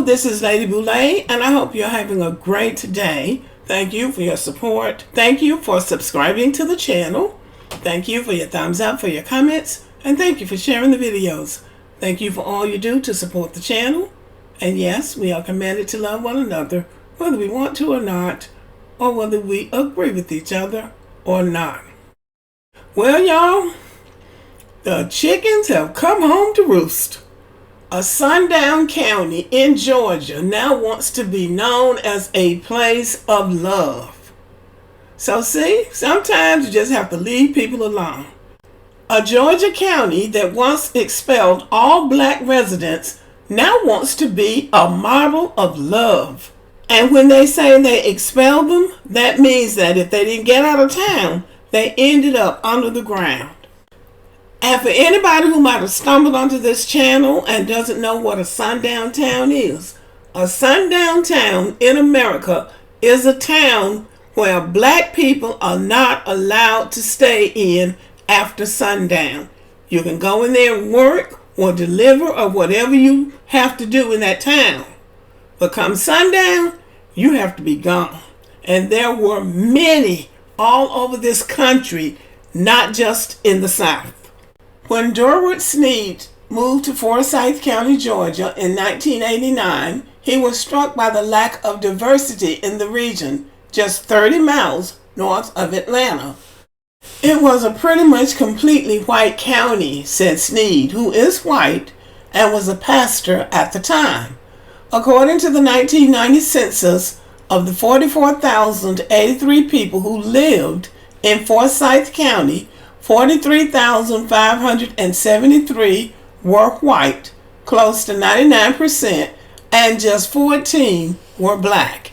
this is Lady Boulay, and I hope you're having a great day. Thank you for your support. Thank you for subscribing to the channel. Thank you for your thumbs up, for your comments, and thank you for sharing the videos. Thank you for all you do to support the channel. And yes, we are commanded to love one another, whether we want to or not, or whether we agree with each other or not. Well, y'all, the chickens have come home to roost. A Sundown County in Georgia now wants to be known as a place of love. So see, sometimes you just have to leave people alone. A Georgia county that once expelled all black residents now wants to be a model of love. And when they say they expelled them, that means that if they didn't get out of town, they ended up under the ground. And for anybody who might have stumbled onto this channel and doesn't know what a sundown town is, a sundown town in America is a town where black people are not allowed to stay in after sundown. You can go in there and work or deliver or whatever you have to do in that town. But come sundown, you have to be gone. And there were many all over this country, not just in the South. When Durward Sneed moved to Forsyth County, Georgia in 1989, he was struck by the lack of diversity in the region, just 30 miles north of Atlanta. It was a pretty much completely white county, said Sneed, who is white and was a pastor at the time. According to the 1990 census, of the 44,083 people who lived in Forsyth County, 43,573 were white, close to 99%, and just 14 were black.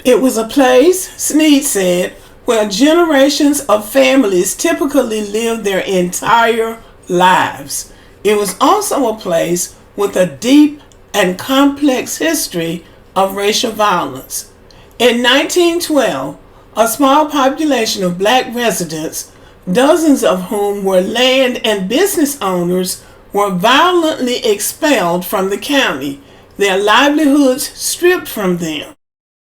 It was a place, Sneed said, where generations of families typically lived their entire lives. It was also a place with a deep and complex history of racial violence. In 1912, a small population of black residents, dozens of whom were land and business owners, were violently expelled from the county, their livelihoods stripped from them.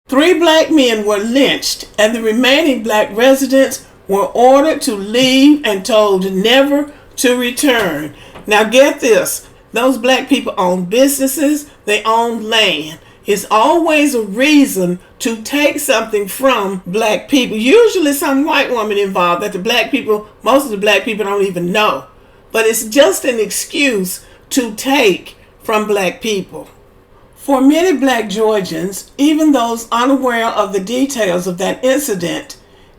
3 black men were lynched, and the remaining black residents were ordered to leave and told never to return. Now get this, those black people own businesses, they own land. It's always a reason to take something from black people. Usually some white woman involved that most of the black people don't even know. But it's just an excuse to take from black people. For many black Georgians, even those unaware of the details of that incident,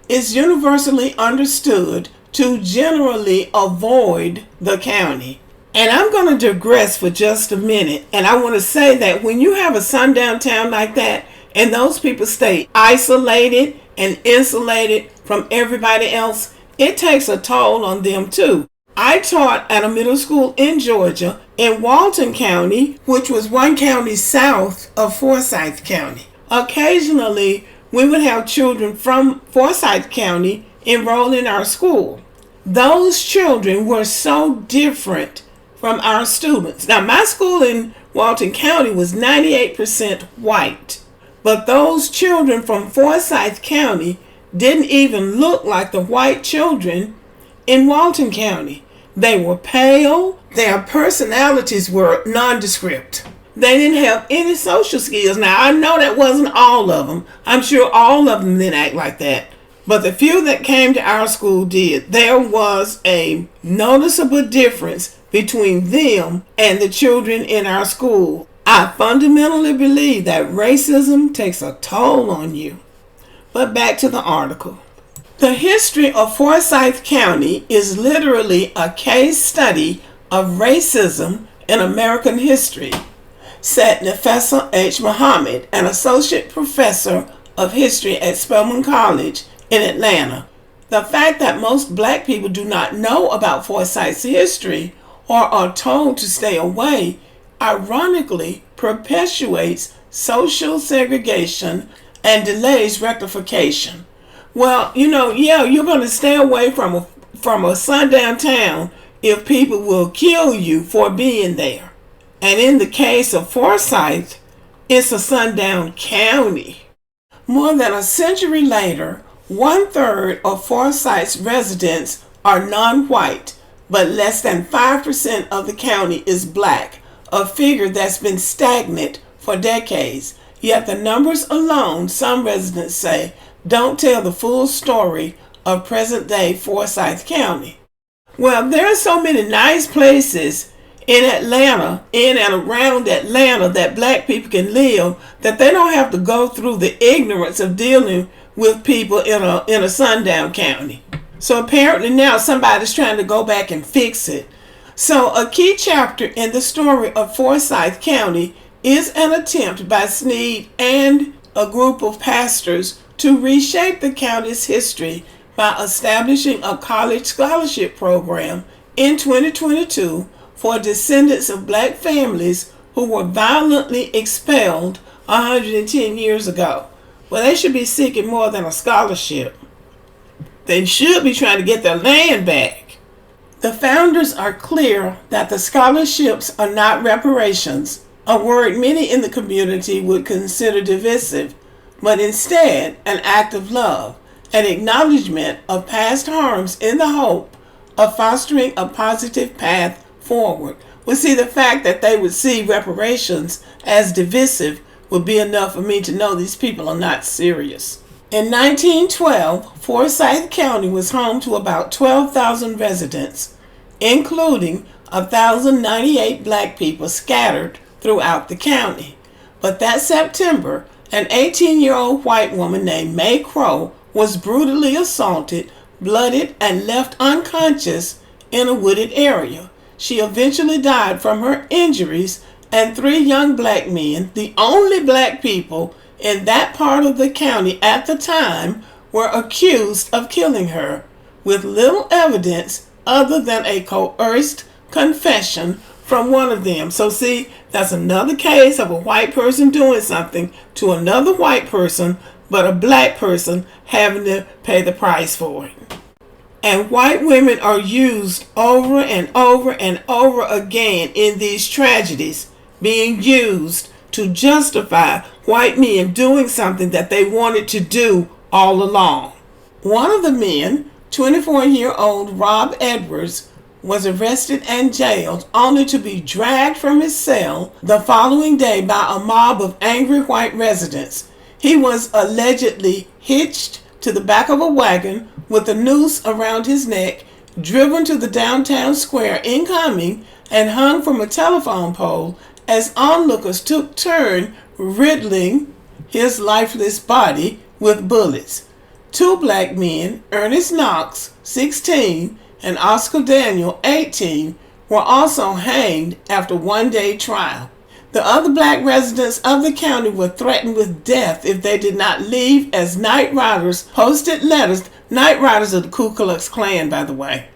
it's universally understood to generally avoid the county. And I'm going to digress for just a minute. And I want to say that when you have a sundown town like that, and those people stay isolated and insulated from everybody else, it takes a toll on them too. I taught at a middle school in Georgia in Walton County, which was one county south of Forsyth County. Occasionally, we would have children from Forsyth County enroll in our school. Those children were so different from our students. Now, my school in Walton County was 98% white, but those children from Forsyth County didn't even look like the white children in Walton County. They were pale, their personalities were nondescript. They didn't have any social skills. Now, I know that wasn't all of them. I'm sure all of them didn't act like that. But the few that came to our school did. There was a noticeable difference between them and the children in our school. I fundamentally believe that racism takes a toll on you. But back to the article. The history of Forsyth County is literally a case study of racism in American history, said Nafessa H. Muhammad, an associate professor of history at Spelman College in Atlanta. The fact that most black people do not know about Forsyth's history or are told to stay away, ironically perpetuates social segregation and delays rectification. Well, you're going to stay away from a sundown town if people will kill you for being there. And in the case of Forsyth, It's a sundown county. More than a century later, 1/3 of Forsyth's residents are non-white, but less than 5% of the county is black, a figure that's been stagnant for decades. Yet the numbers alone, some residents say, don't tell the full story of present-day Forsyth County. Well, there are so many nice places in Atlanta, in and around Atlanta, that black people can live, that they don't have to go through the ignorance of dealing with people in a sundown county. So apparently now somebody's trying to go back and fix it. So a key chapter in the story of Forsyth County is an attempt by Snead and a group of pastors to reshape the county's history by establishing a college scholarship program in 2022 for descendants of black families who were violently expelled 110 years ago. Well, they should be seeking more than a scholarship. They should be trying to get their land back. The founders are clear that the scholarships are not reparations, a word many in the community would consider divisive, but instead an act of love, an acknowledgement of past harms in the hope of fostering a positive path forward. Well, see, the fact that they would see reparations as divisive would be enough for me to know these people are not serious. In 1912, Forsyth County was home to about 12,000 residents, including 1,098 black people scattered throughout the county. But that September, an 18-year-old white woman named May Crow was brutally assaulted, bloodied, and left unconscious in a wooded area. She eventually died from her injuries, and 3 young black men, the only black people in that part of the county at the time, were accused of killing her, with little evidence other than a coerced confession from one of them. So see, that's another case of a white person doing something to another white person, but a black person having to pay the price for it. And white women are used over and over and over again in these tragedies, being used to justify white men doing something that they wanted to do all along. One of the men, 24-year-old Rob Edwards, was arrested and jailed only to be dragged from his cell the following day by a mob of angry white residents. He was allegedly hitched to the back of a wagon with a noose around his neck, driven to the downtown square incoming, and hung from a telephone pole as onlookers took turn riddling his lifeless body with bullets. 2 black men, Ernest Knox, 16, and Oscar Daniel, 18, were also hanged after one-day trial. The other black residents of the county were threatened with death if they did not leave as night riders posted letters. Night riders of the Ku Klux Klan, by the way.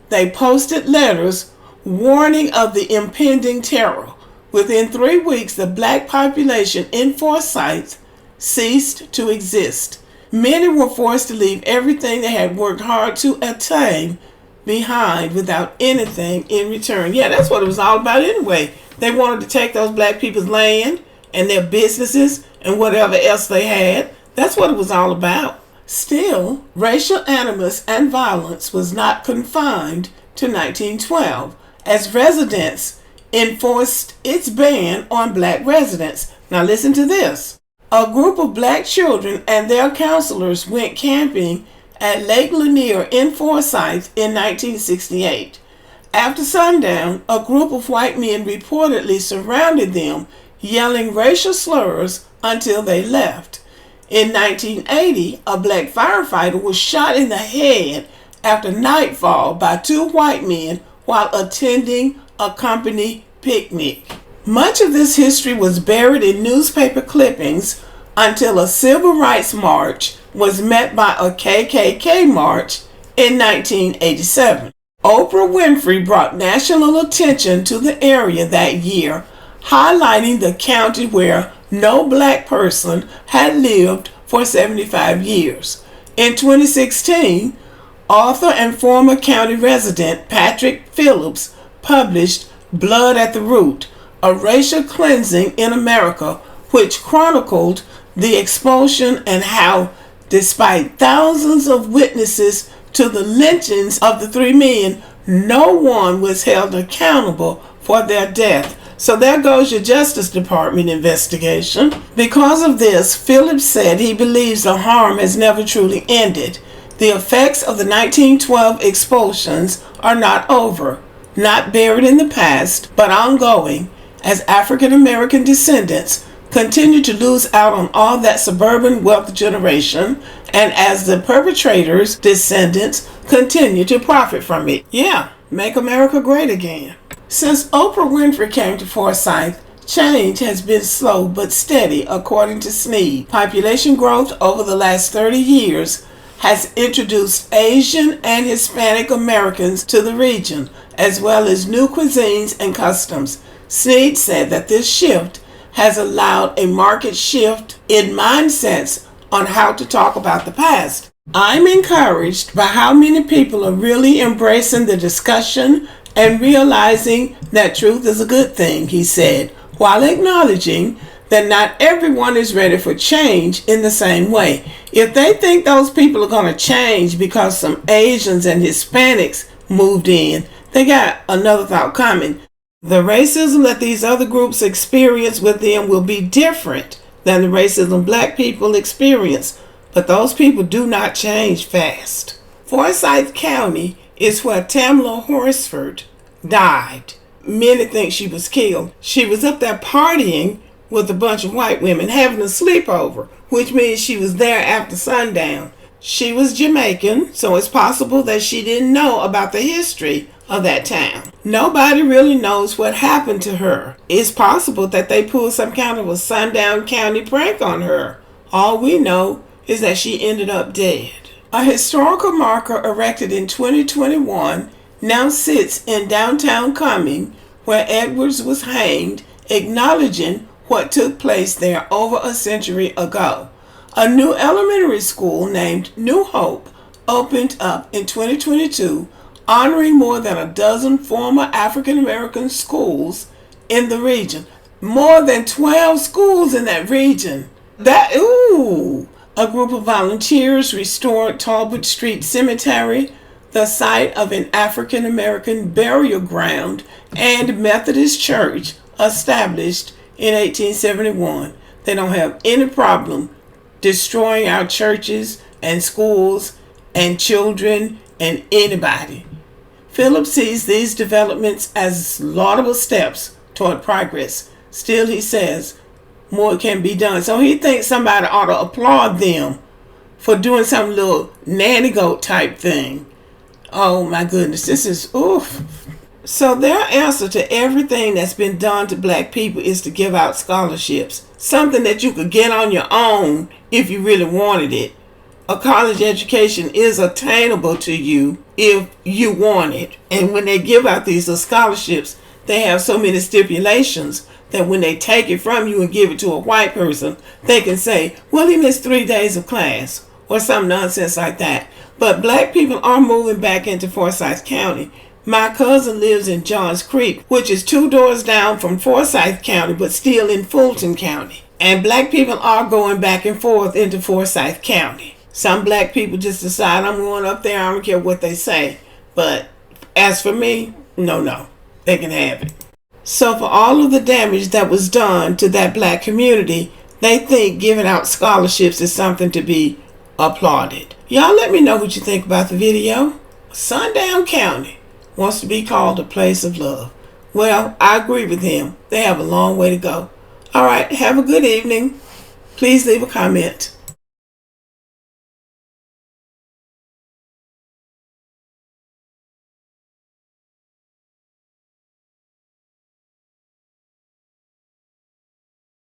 They posted letters warning of the impending terror. Within 3 weeks, the black population in Forsyth ceased to exist. Many were forced to leave everything they had worked hard to attain behind without anything in return. Yeah, that's what it was all about anyway. They wanted to take those black people's land and their businesses and whatever else they had. That's what it was all about. Still, racial animus and violence was not confined to 1912, as residents enforced its ban on black residents. Now listen to this. A group of black children and their counselors went camping at Lake Lanier in Forsyth in 1968. After sundown, a group of white men reportedly surrounded them, yelling racial slurs until they left. In 1980, a black firefighter was shot in the head after nightfall by 2 white men while attending a company picnic. Much of this history was buried in newspaper clippings until a civil rights march was met by a KKK march in 1987. Oprah Winfrey brought national attention to the area that year, highlighting the county where no black person had lived for 75 years. In 2016, author and former county resident Patrick Phillips published Blood at the Root, a racial cleansing in America, which chronicled the expulsion and how, despite thousands of witnesses to the lynchings of the 3 men, no one was held accountable for their death. So there goes your Justice Department investigation. Because of this, Phillips said he believes the harm has never truly ended. The effects of the 1912 expulsions are not over, not buried in the past, but ongoing, as African American descendants continue to lose out on all that suburban wealth generation, and as the perpetrators' descendants continue to profit from it. Yeah, make America great again. Since Oprah Winfrey came to Forsyth, change has been slow but steady, according to Snead. Population growth over the last 30 years has introduced Asian and Hispanic Americans to the region, as well as new cuisines and customs. Snead said that this shift has allowed a market shift in mindsets on how to talk about the past. I'm encouraged by how many people are really embracing the discussion and realizing that truth is a good thing, he said, while acknowledging that not everyone is ready for change in the same way. If they think those people are going to change because some Asians and Hispanics moved in, they got another thought coming. The racism that these other groups experience with them will be different than the racism black people experience, but those people do not change fast. Forsyth County is where Tamla Horsford died. Many think she was killed. She was up there partying with a bunch of white women, having a sleepover, which means she was there after sundown. She was Jamaican, so it's possible that she didn't know about the history of that town. Nobody really knows what happened to her. It's possible that they pulled some kind of a Sundown County prank on her. All we know is that she ended up dead. A historical marker erected in 2021 now sits in downtown Cumming, where Edwards was hanged, acknowledging what took place there over a century ago. A new elementary school named New Hope opened up in 2022, honoring more than a dozen former African American schools in the region. More than 12 schools in that region. A group of volunteers restored Talbot Street Cemetery, the site of an African American burial ground and Methodist church established in 1871. They don't have any problem destroying our churches and schools and children and anybody. Phillips sees these developments as laudable steps toward progress. Still, he says, more can be done. So he thinks somebody ought to applaud them for doing some little nanny goat type thing. Oh my goodness, this is oof. So their answer to everything that's been done to black people is to give out scholarships. Something that you could get on your own if you really wanted it. A college education is attainable to you if you want it. And when they give out these scholarships, they have so many stipulations that when they take it from you and give it to a white person, they can say, well, he missed 3 days of class or some nonsense like that. But black people are moving back into Forsyth County. My cousin lives in Johns Creek, which is 2 doors down from Forsyth County, but still in Fulton County. And black people are going back and forth into Forsyth County. Some black people just decide, I'm going up there, I don't care what they say. But as for me, no, they can have it. So for all of the damage that was done to that black community, they think giving out scholarships is something to be applauded. Y'all let me know what you think about the video. Sundown County wants to be called a place of love. Well, I agree with him. They have a long way to go. All right, have a good evening. Please leave a comment.